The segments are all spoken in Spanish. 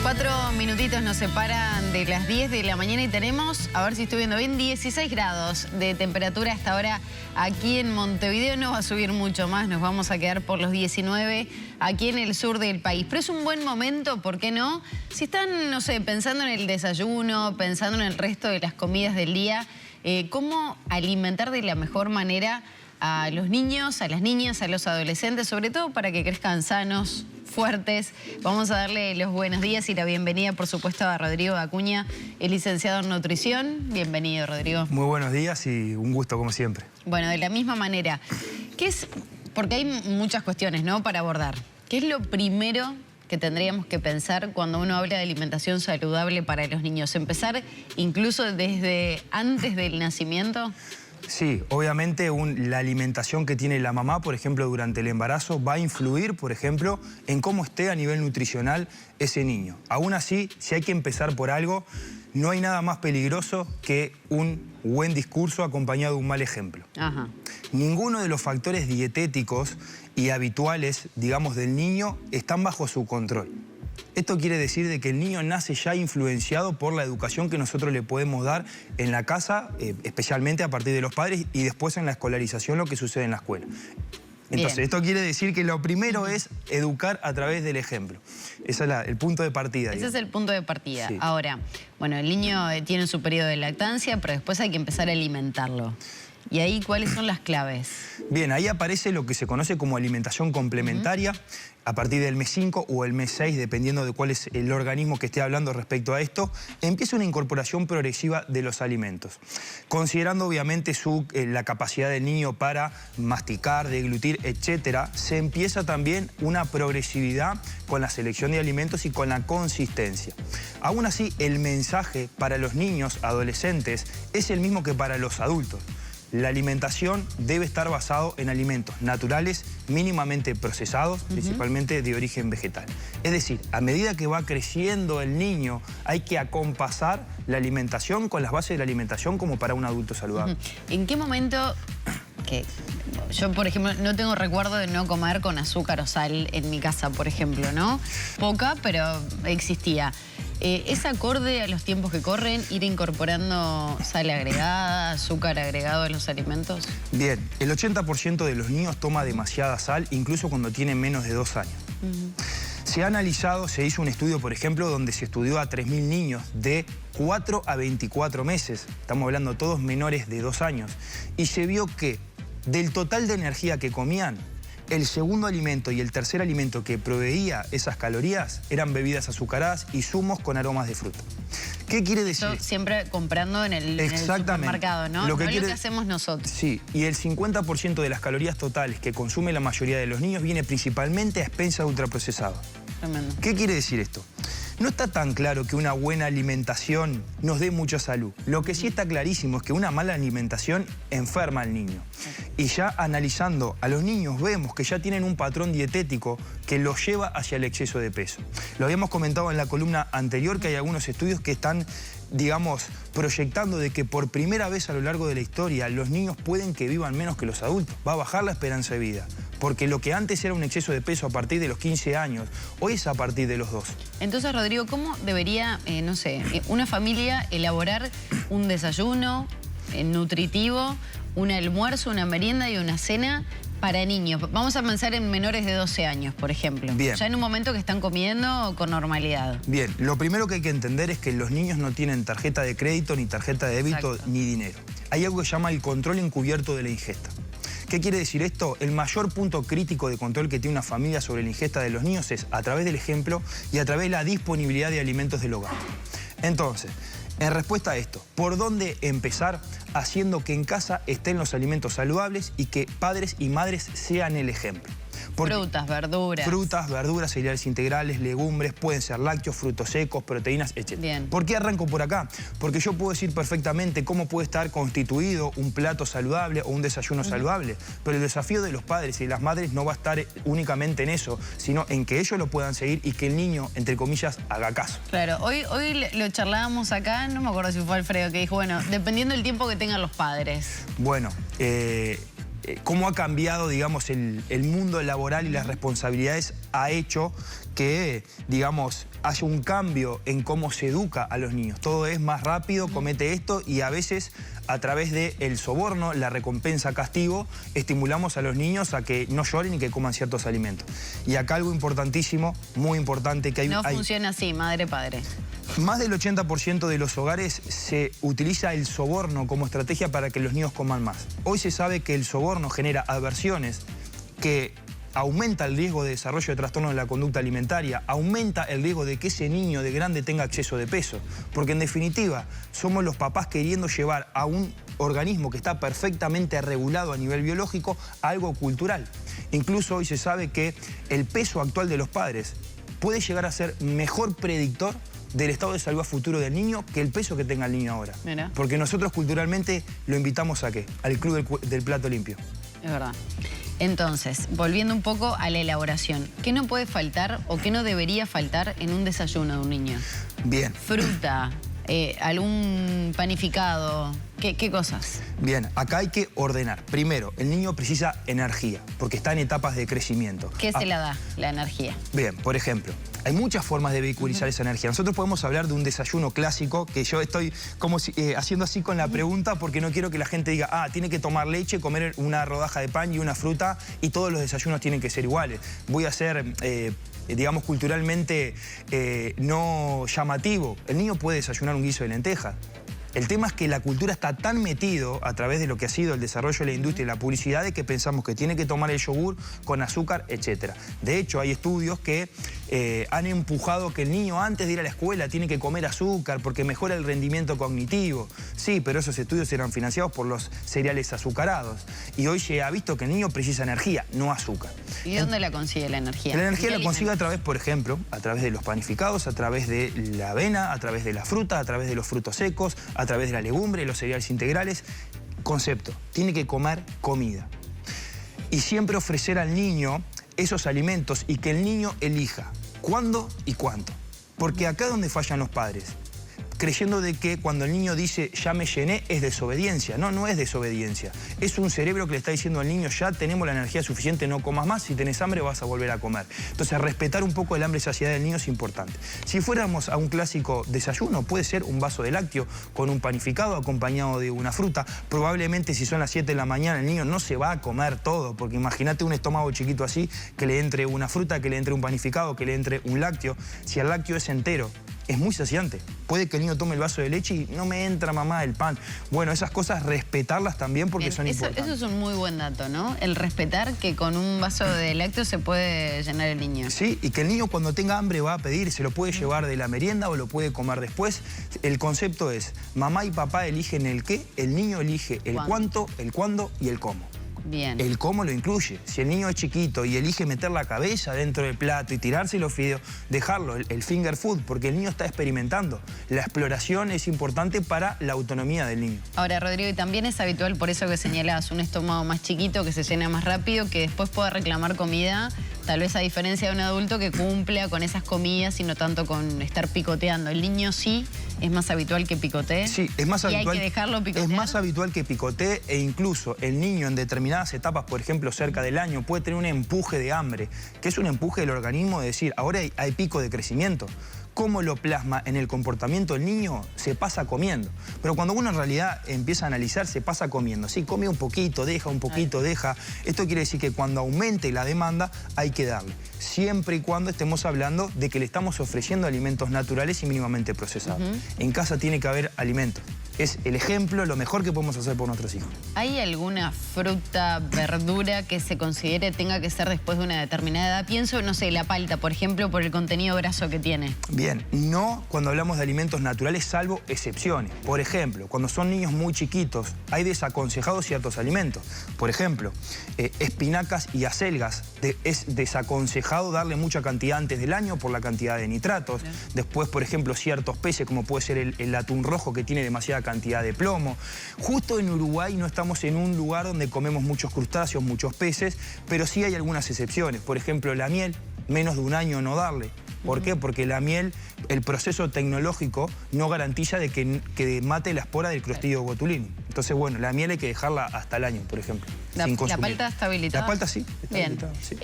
4 minutitos nos separan de las 10 de la mañana y tenemos, a ver si estoy viendo bien, 16 grados de temperatura hasta ahora aquí en Montevideo. No va a subir mucho más, nos vamos a quedar por los 19 aquí en el sur del país. Pero es un buen momento, ¿por qué no? Si están, no sé, pensando en el desayuno, pensando en el resto de las comidas del día, cómo alimentar de la mejor manera a los niños, a las niñas, a los adolescentes, sobre todo para que crezcan sanos, fuertes. Vamos a darle los buenos días y la bienvenida, por supuesto, a Rodrigo Acuña, el licenciado en nutrición. Bienvenido, Rodrigo. Muy buenos días y un gusto, como siempre. Bueno, de la misma manera, ¿qué es? Porque hay muchas cuestiones, ¿no?, para abordar. ¿Qué es lo primero que tendríamos que pensar cuando uno habla de alimentación saludable para los niños? ¿Empezar incluso desde antes del nacimiento? Sí, obviamente la alimentación que tiene la mamá, por ejemplo, durante el embarazo, va a influir, por ejemplo, en cómo esté a nivel nutricional ese niño. Aún así, si hay que empezar por algo, no hay nada más peligroso que un buen discurso acompañado de un mal ejemplo. Ajá. Ninguno de los factores dietéticos y habituales, digamos, del niño están bajo su control. Esto quiere decir de que el niño nace ya influenciado por la educación que nosotros le podemos dar en la casa, especialmente a partir de los padres, y después en la escolarización, lo que sucede en la escuela. Entonces, esto quiere decir que lo primero es educar a través del ejemplo. Ese es el punto de partida. Ese es el punto de partida. Sí. Ahora, bueno, el niño tiene su periodo de lactancia, pero después hay que empezar a alimentarlo. ¿Y ahí cuáles son las claves? Bien, ahí aparece lo que se conoce como alimentación complementaria. A partir del mes 5 o el mes 6, dependiendo de cuál es el organismo que esté hablando respecto a esto, empieza una incorporación progresiva de los alimentos. Considerando obviamente la capacidad del niño para masticar, deglutir, etc., se empieza también una progresividad con la selección de alimentos y con la consistencia. Aún así, el mensaje para los niños, adolescentes, es el mismo que para los adultos. La alimentación debe estar basado en alimentos naturales, mínimamente procesados, principalmente de origen vegetal. Es decir, a medida que va creciendo el niño, hay que acompasar la alimentación con las bases de la alimentación como para un adulto saludable. ¿En qué momento, yo, por ejemplo, no tengo recuerdo de no comer con azúcar o sal en mi casa, por ejemplo, ¿no? Poca, pero existía. ¿Es acorde a los tiempos que corren ir incorporando sal agregada, azúcar agregado a los alimentos? Bien, el 80% de los niños toma demasiada sal, incluso cuando tienen menos de 2 años. Se ha analizado, se hizo un estudio, por ejemplo, donde se estudió a 3.000 niños de 4 a 24 meses. Estamos hablando todos menores de 2 años. Y se vio que del total de energía que comían, el segundo alimento y el tercer alimento que proveía esas calorías eran bebidas azucaradas y zumos con aromas de fruta. ¿Qué quiere decir? Eso siempre comprando en el supermercado, ¿no? Lo que hacemos nosotros. Sí, y el 50% de las calorías totales que consume la mayoría de los niños viene principalmente a expensas de ultraprocesados. Tremendo. ¿Qué quiere decir esto? No está tan claro que una buena alimentación nos dé mucha salud. Lo que sí está clarísimo es que una mala alimentación enferma al niño. Y ya analizando a los niños vemos que ya tienen un patrón dietético que los lleva hacia el exceso de peso. Lo habíamos comentado en la columna anterior, que hay algunos estudios que están, digamos, proyectando de que por primera vez a lo largo de la historia los niños pueden que vivan menos que los adultos. Va a bajar la esperanza de vida. Porque lo que antes era un exceso de peso a partir de los 15 años, hoy es a partir de los 2. Entonces, Rodrigo, ¿cómo debería, no sé, una familia elaborar un desayuno nutritivo, un almuerzo, una merienda y una cena para niños? Vamos a pensar en menores de 12 años, por ejemplo. Bien. Ya en un momento que están comiendo con normalidad. Bien, lo primero que hay que entender es que los niños no tienen tarjeta de crédito, ni tarjeta de débito, Exacto, ni dinero. Hay algo que se llama el control encubierto de la ingesta. ¿Qué quiere decir esto? El mayor punto crítico de control que tiene una familia sobre la ingesta de los niños es a través del ejemplo y a través de la disponibilidad de alimentos del hogar. Entonces, en respuesta a esto, ¿por dónde empezar? Haciendo que en casa estén los alimentos saludables y que padres y madres sean el ejemplo. Frutas, verduras. Frutas, verduras, cereales integrales, legumbres, pueden ser lácteos, frutos secos, proteínas, etc. Bien. ¿Por qué arranco por acá? Porque yo puedo decir perfectamente cómo puede estar constituido un plato saludable o un desayuno saludable, pero el desafío de los padres y de las madres no va a estar únicamente en eso, sino en que ellos lo puedan seguir y que el niño, entre comillas, haga caso. Claro, hoy lo charlábamos acá, no me acuerdo si fue Alfredo que dijo, bueno, dependiendo del tiempo que tengan los padres. Bueno, cómo ha cambiado, digamos, el mundo laboral y las responsabilidades ha hecho que, digamos, haya un cambio en cómo se educa a los niños. Todo es más rápido, comete esto, y a veces a través del soborno, la recompensa, castigo, estimulamos a los niños a que no lloren y que coman ciertos alimentos. Y acá algo importantísimo, muy importante, que no funciona así, madre-padre. Más del 80% de los hogares se utiliza el soborno como estrategia para que los niños coman más. Hoy se sabe que el soborno genera aversiones, que aumenta el riesgo de desarrollo de trastornos de la conducta alimentaria, aumenta el riesgo de que ese niño de grande tenga exceso de peso. Porque en definitiva, somos los papás queriendo llevar a un organismo que está perfectamente regulado a nivel biológico a algo cultural. Incluso hoy se sabe que el peso actual de los padres puede llegar a ser mejor predictor del estado de salud futuro del niño que el peso que tenga el niño ahora. Mira. Porque nosotros culturalmente lo invitamos ¿a qué? Al club del plato limpio. Es verdad. Entonces, volviendo un poco a la elaboración, ¿qué no puede faltar o qué no debería faltar en un desayuno de un niño? Bien. Fruta, algún panificado, ¿qué cosas? Bien, acá hay que ordenar. Primero, el niño precisa energía, porque está en etapas de crecimiento. ¿Qué se la da, la energía? Bien, por ejemplo, hay muchas formas de vehiculizar esa energía. Nosotros podemos hablar de un desayuno clásico, que yo estoy como haciendo así con la pregunta porque no quiero que la gente diga, tiene que tomar leche, comer una rodaja de pan y una fruta y todos los desayunos tienen que ser iguales. Voy a hacer digamos, culturalmente no llamativo. El niño puede desayunar un guiso de lentejas. El tema es que la cultura está tan metido a través de lo que ha sido el desarrollo de la industria y la publicidad de que pensamos que tiene que tomar el yogur con azúcar, etc. De hecho, hay estudios que han empujado que el niño antes de ir a la escuela tiene que comer azúcar porque mejora el rendimiento cognitivo. Sí, pero esos estudios eran financiados por los cereales azucarados. Y hoy se ha visto que el niño precisa energía, no azúcar. ¿Y dónde la consigue la energía? La energía la consigue a través, por ejemplo, a través de los panificados, a través de la avena, a través de la fruta, a través de los frutos secos, a través de la legumbre, los cereales integrales. Concepto, tiene que comer comida. Y siempre ofrecer al niño esos alimentos y que el niño elija cuándo y cuánto. Porque acá es donde fallan los padres, creyendo de que cuando el niño dice ya me llené es desobediencia. No, no es desobediencia. Es un cerebro que le está diciendo al niño ya tenemos la energía suficiente, no comas más, si tenés hambre vas a volver a comer. Entonces respetar un poco el hambre y saciedad del niño es importante. Si fuéramos a un clásico desayuno, puede ser un vaso de lácteo con un panificado acompañado de una fruta. Probablemente si son las 7 de la mañana el niño no se va a comer todo, porque imagínate un estómago chiquito así, que le entre una fruta, que le entre un panificado, que le entre un lácteo. Si el lácteo es entero, es muy saciante. Puede que el niño tome el vaso de leche y no me entra, mamá, el pan. Bueno, esas cosas respetarlas también porque son importantes. Eso es un muy buen dato, ¿no? El respetar que con un vaso de lácteos se puede llenar el niño. Sí, y que el niño cuando tenga hambre va a pedir, se lo puede llevar de la merienda o lo puede comer después. El concepto es, mamá y papá eligen el qué, el niño elige el cuánto, el cuándo y el cómo. Bien. El cómo lo incluye. Si el niño es chiquito y elige meter la cabeza dentro del plato y tirarse los fideos, dejarlo, el finger food, porque el niño está experimentando. La exploración es importante para la autonomía del niño. Ahora, Rodrigo, y también es habitual, por eso que señalabas, un estómago más chiquito que se llena más rápido, que después pueda reclamar comida, tal vez a diferencia de un adulto que cumpla con esas comidas y no tanto con estar picoteando. El niño sí es más habitual que picotee. Sí, es más habitual. Y hay que dejarlo picotear. Es más habitual que picotee e incluso el niño en determinadas etapas, por ejemplo, cerca del año, puede tener un empuje de hambre, que es un empuje del organismo de decir, ahora hay pico de crecimiento. Cómo lo plasma en el comportamiento del niño, se pasa comiendo. Pero cuando uno en realidad empieza a analizar, se pasa comiendo. Sí, come un poquito, deja un poquito, deja. Esto quiere decir que cuando aumente la demanda, hay que darle. Siempre y cuando estemos hablando de que le estamos ofreciendo alimentos naturales y mínimamente procesados. En casa tiene que haber alimentos. Es el ejemplo, lo mejor que podemos hacer por nuestros hijos. ¿Hay alguna fruta, verdura que se considere tenga que ser después de una determinada edad? Pienso, no sé, la palta, por ejemplo, por el contenido graso que tiene. Bien, no cuando hablamos de alimentos naturales, salvo excepciones. Por ejemplo, cuando son niños muy chiquitos, hay desaconsejados ciertos alimentos. Por ejemplo, espinacas y acelgas. Es desaconsejado darle mucha cantidad antes del año por la cantidad de nitratos. Bien. Después, por ejemplo, ciertos peces, como puede ser el atún rojo, que tiene demasiada cantidad de plomo. Justo en Uruguay no estamos en un lugar donde comemos muchos crustáceos, muchos peces, pero sí hay algunas excepciones. Por ejemplo, la miel, menos de un año no darle. ¿Por qué? Porque la miel, el proceso tecnológico no garantiza de que mate la espora del Clostridium botulinum. Entonces, bueno, la miel hay que dejarla hasta el año, por ejemplo. ¿La palta está habilitada? La palta sí, está bien habilitada, sí.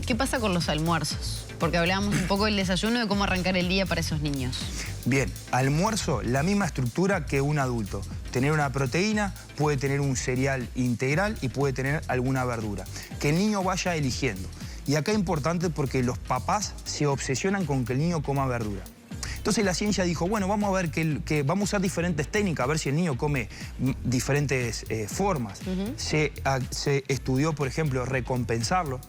¿Qué pasa con los almuerzos? Porque hablábamos un poco del desayuno, de cómo arrancar el día para esos niños. Bien, almuerzo, la misma estructura que un adulto. Tener una proteína, puede tener un cereal integral y puede tener alguna verdura. Que el niño vaya eligiendo. Y acá es importante porque los papás se obsesionan con que el niño coma verdura. Entonces la ciencia dijo, bueno, vamos a ver que vamos a usar diferentes técnicas, a ver si el niño come diferentes formas. Se estudió, por ejemplo, recompensarlo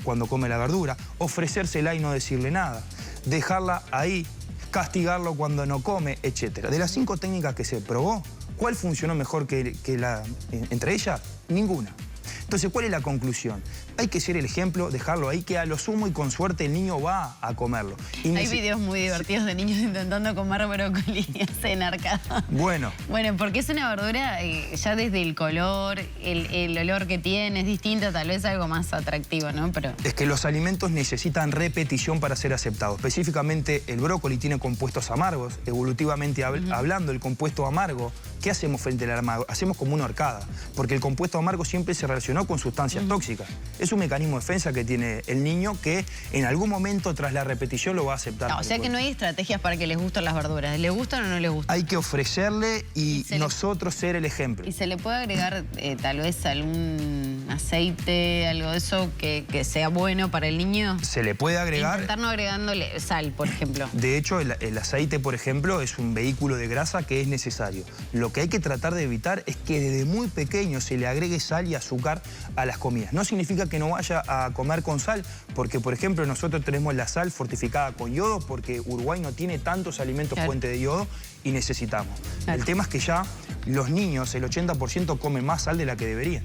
cuando come la verdura, ofrecérsela y no decirle nada, dejarla ahí, castigarlo cuando no come, etc. De las 5 técnicas que se probó, ¿cuál funcionó mejor entre ellas? Ninguna. Entonces, ¿cuál es la conclusión? Hay que ser el ejemplo, dejarlo ahí, que a lo sumo y con suerte el niño va a comerlo. Hay videos muy divertidos de niños intentando comer brócoli en arcada. Bueno, porque es una verdura, ya desde el color, el olor que tiene, es distinto, tal vez algo más atractivo, ¿no? Pero... Es que los alimentos necesitan repetición para ser aceptados. Específicamente, el brócoli tiene compuestos amargos. Evolutivamente hablando, el compuesto amargo, ¿qué hacemos frente al amargo? Hacemos como una horcada, porque el compuesto amargo siempre se relacionó con sustancias tóxicas. Es un mecanismo de defensa que tiene el niño que en algún momento tras la repetición lo va a aceptar. No, o sea que no hay estrategias para que les gusten las verduras. ¿Le gustan o no les gustan? Hay que ofrecerle y nosotros ser el ejemplo. ¿Y se le puede agregar tal vez algún aceite, algo de eso que sea bueno para el niño? Se le puede agregar... Intentar no agregándole sal, por ejemplo. De hecho, el aceite, por ejemplo, es un vehículo de grasa que es necesario. Lo que hay que tratar de evitar es que desde muy pequeño se le agregue sal y azúcar a las comidas. No significa que no vaya a comer con sal, porque, por ejemplo, nosotros tenemos la sal fortificada con yodo, porque Uruguay no tiene tantos alimentos fuente de yodo y necesitamos. El tema es que ya los niños, el 80% comen más sal de la que deberían.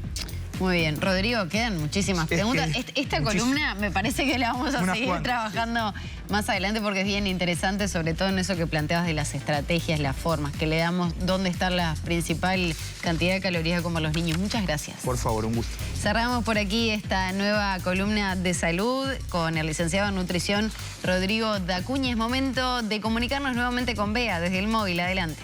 Muy bien. Rodrigo, quedan muchísimas preguntas. Esta columna me parece que la vamos a seguir trabajando más adelante porque es bien interesante, sobre todo en eso que planteabas de las estrategias, las formas, que le damos, dónde está la principal cantidad de calorías como los niños. Muchas gracias. Por favor, un gusto. Cerramos por aquí esta nueva columna de salud con el licenciado en nutrición Rodrigo Dacuña. Es momento de comunicarnos nuevamente con Bea desde el móvil. Adelante.